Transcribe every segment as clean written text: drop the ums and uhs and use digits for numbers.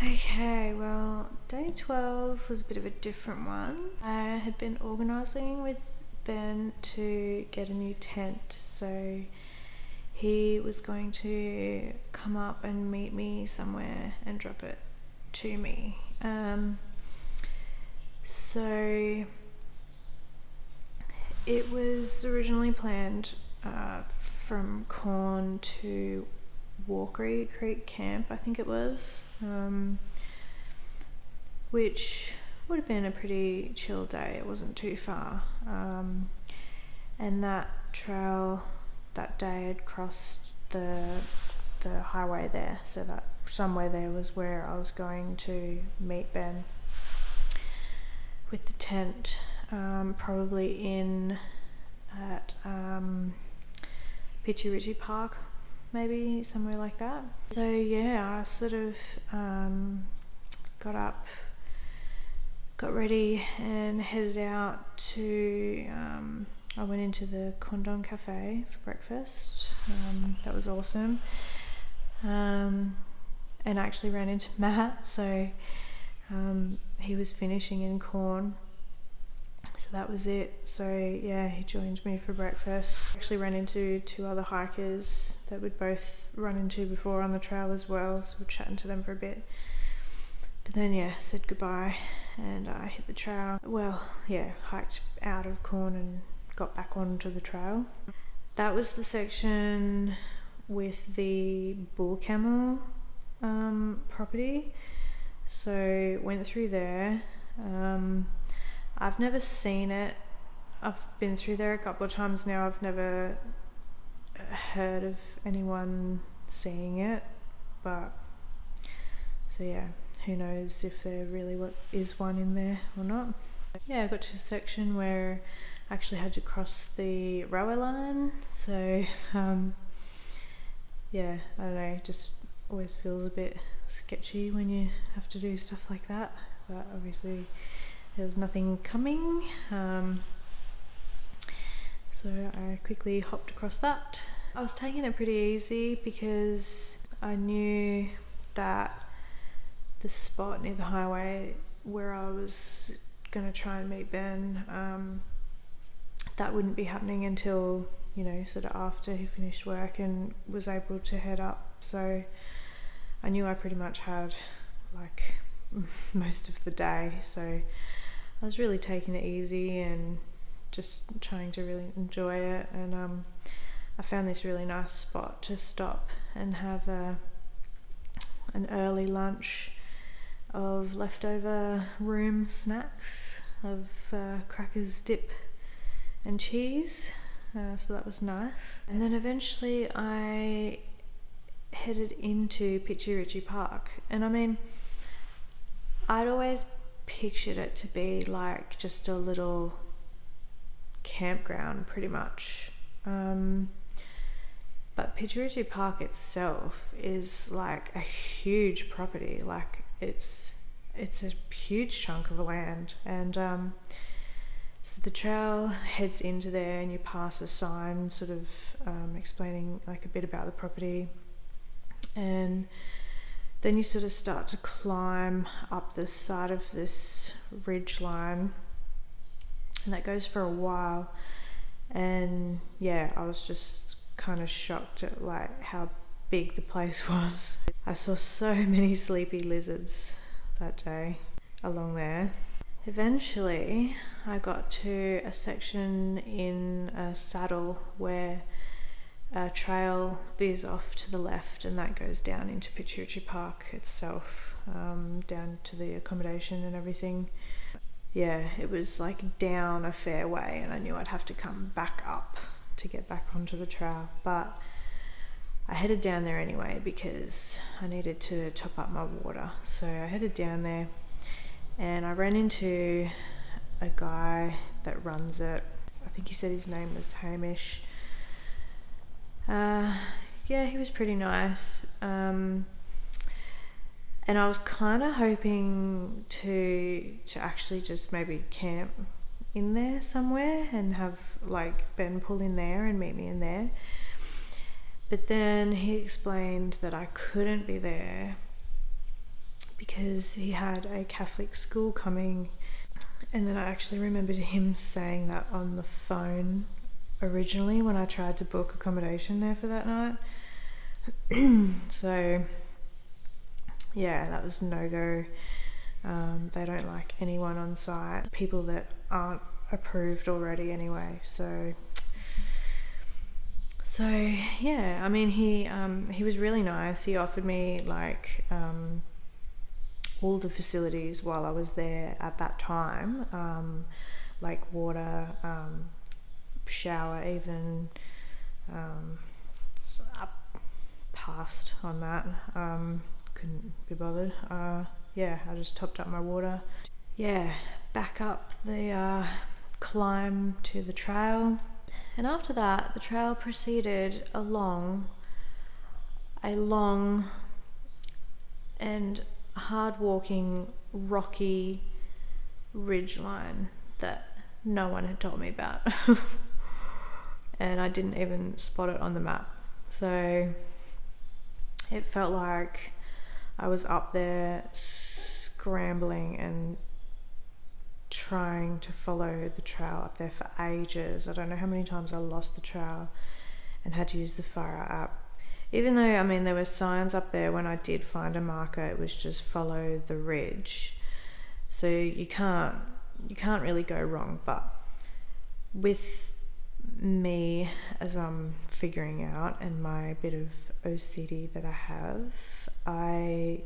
Okay, well, day 12 was a bit of a different one. I had been organising with Ben to get a new tent, so he was going to come up and meet me somewhere and drop it to me. So it was originally planned from Corn to Walkery Creek Camp, I think it was, which would have been a pretty chill day. It wasn't too far, and that trail that day had crossed the highway there, so that somewhere there was where I was going to meet Ben with the tent, probably in at Pitchi Ritchie Park, maybe somewhere like that. So yeah, I sort of got up, got ready and headed out to I went into the Condon Cafe for breakfast. That was awesome. And I actually ran into Matt, so he was finishing in Corn, so that was it. So yeah, he joined me for breakfast. Actually ran into two other hikers that we'd both run into before on the trail as well, so we're chatting to them for a bit. But then yeah, said goodbye and I hit the trail. Well, yeah, hiked out of Corn and got back onto the trail. That was the section with the bull camel property. So went through there. I've never seen it. I've been through there a couple of times now. I've never heard of anyone seeing it, but so yeah, who knows if there really is one in there or not. Yeah, I got to a section where I actually had to cross the railway line, so yeah, I don't know, just always feels a bit sketchy when you have to do stuff like that, but obviously there was nothing coming, so I quickly hopped across that. I was taking it pretty easy because I knew that the spot near the highway where I was going to try and meet Ben, that wouldn't be happening until, you know, sort of after he finished work and was able to head up. So I knew I pretty much had like most of the day, so I was really taking it easy and just trying to really enjoy it. And I found this really nice spot to stop and have an early lunch of leftover room snacks of crackers, dip and cheese, so that was nice. And then eventually I headed into Pitchi Ritchie Park, and I mean, I'd always pictured it to be like just a little campground pretty much, but Pitchi Ritchie Park itself is like a huge property. Like it's a huge chunk of land, and so the trail heads into there and you pass a sign sort of explaining like a bit about the property, and then you sort of start to climb up the side of this ridge line, and that goes for a while. And yeah, I was just kind of shocked at like how big the place was. I saw so many sleepy lizards that day along there. Eventually I got to a section in a saddle where a trail veers off to the left, and that goes down into Pitchi Ritchie Park itself, down to the accommodation and everything. Yeah, it was like down a fair way, and I knew I'd have to come back up to get back onto the trail, but I headed down there anyway because I needed to top up my water. So I headed down there and I ran into a guy that runs it. I think he said his name was Hamish. Yeah, he was pretty nice. And I was kind of hoping to actually just maybe camp in there somewhere and have like Ben pull in there and meet me in there. But then he explained that I couldn't be there because he had a Catholic school coming. And then I actually remembered him saying that on the phone originally when I tried to book accommodation there for that night. So yeah, that was no-go. They don't like anyone on site, people that aren't approved already anyway. So yeah, I mean, he was really nice. He offered me like all the facilities while I was there at that time, like water, shower even. Up past on that, couldn't be bothered. Yeah, I just topped up my water. Yeah, back up the climb to the trail. And after that, the trail proceeded along a long and hard-walking, rocky ridgeline that no one had told me about. And I didn't even spot it on the map. So it felt like I was up there scrambling and trying to follow the trail up there for ages. I don't know how many times I lost the trail and had to use the Farah app. Even though, I mean, there were signs up there when I did find a marker, it was just follow the ridge. So you can't really go wrong. But with me, as I'm figuring out, and my bit of OCD that I have, I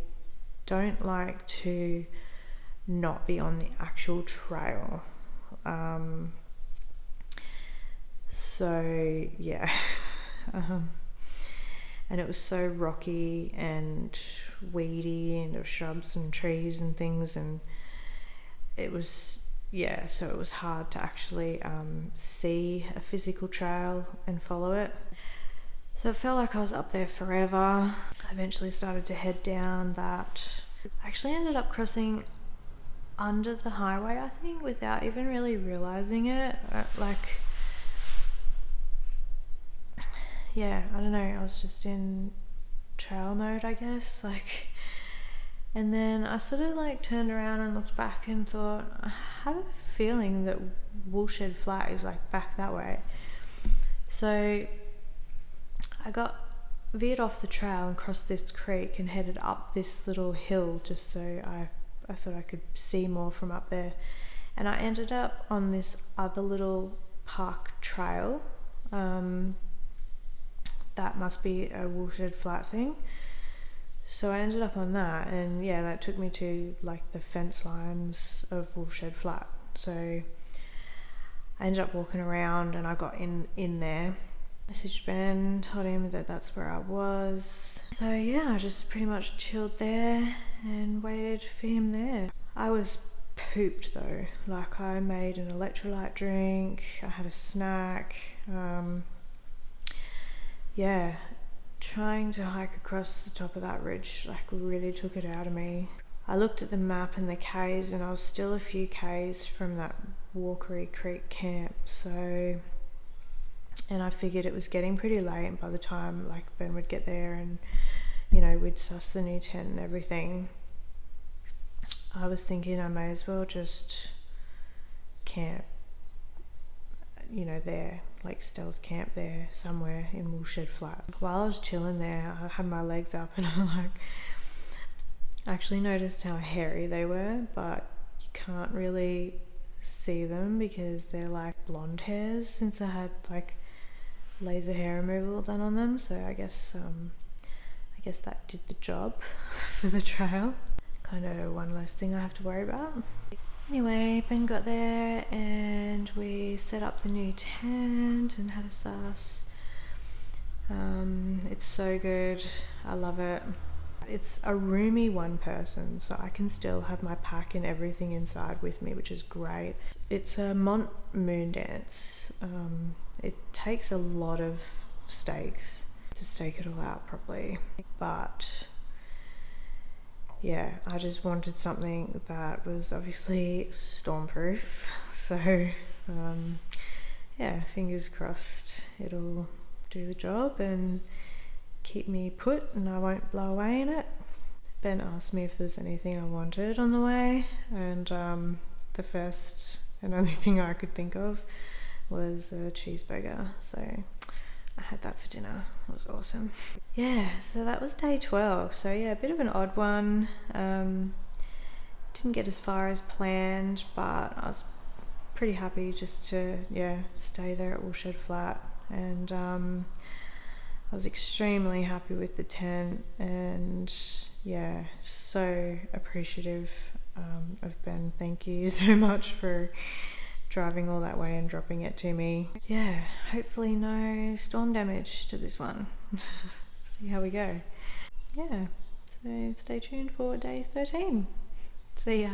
don't like to not be on the actual trail. So yeah. And it was so rocky and weedy, and there were shrubs and trees and things, and it was, yeah, so it was hard to actually see a physical trail and follow it. So it felt like I was up there forever. I eventually started to head down that. I actually ended up crossing under the highway, I think, without even really realizing it. Yeah, I don't know, I was just in trail mode, I guess, like, and then I sort of like turned around and looked back and thought, I have a feeling that Woolshed Flat is like back that way. So I got veered off the trail and crossed this creek and headed up this little hill just so I thought I could see more from up there. And I ended up on this other little park trail. That must be a Woolshed Flat thing. So I ended up on that, and yeah, that took me to like the fence lines of Woolshed Flat. So I ended up walking around and I got in there. Messaged Ben, told him that that's where I was. So yeah, I just pretty much chilled there and waited for him there. I was pooped though. Like, I made an electrolyte drink, I had a snack. Yeah, trying to hike across the top of that ridge like really took it out of me. I looked at the map and the K's, and I was still a few K's from that Walkery Creek camp. So, and I figured it was getting pretty late by the time like Ben would get there and, you know, we'd suss the new tent and everything. I was thinking I may as well just camp, you know, there, like stealth camp there somewhere in Woolshed Flat. While I was chilling there, I had my legs up and I actually noticed how hairy they were, but you can't really see them because they're like blonde hairs since I had like laser hair removal done on them. So I guess that did the job for the trail. Kind of one less thing I have to worry about. Anyway, Ben got there and we set up the new tent and had a sus. It's so good, I love it. It's a roomy one person, so I can still have my pack and everything inside with me, which is great. It's a Mont Moon Dance. It takes a lot of stakes to stake it all out properly, but yeah, I just wanted something that was obviously stormproof. So yeah, fingers crossed it'll do the job and keep me put and I won't blow away in it. Ben asked me if there's anything I wanted on the way, and the first and only thing I could think of was a cheeseburger, so I had that for dinner. It was awesome. Yeah, so that was day 12. So yeah, a bit of an odd one. Didn't get as far as planned, but I was pretty happy just to stay there at Woolshed Flat, and I was extremely happy with the tent, and so appreciative of Ben. Thank you so much for driving all that way and dropping it to me. Yeah, hopefully no storm damage to this one. See how we go. Yeah, so stay tuned for day 13. See ya.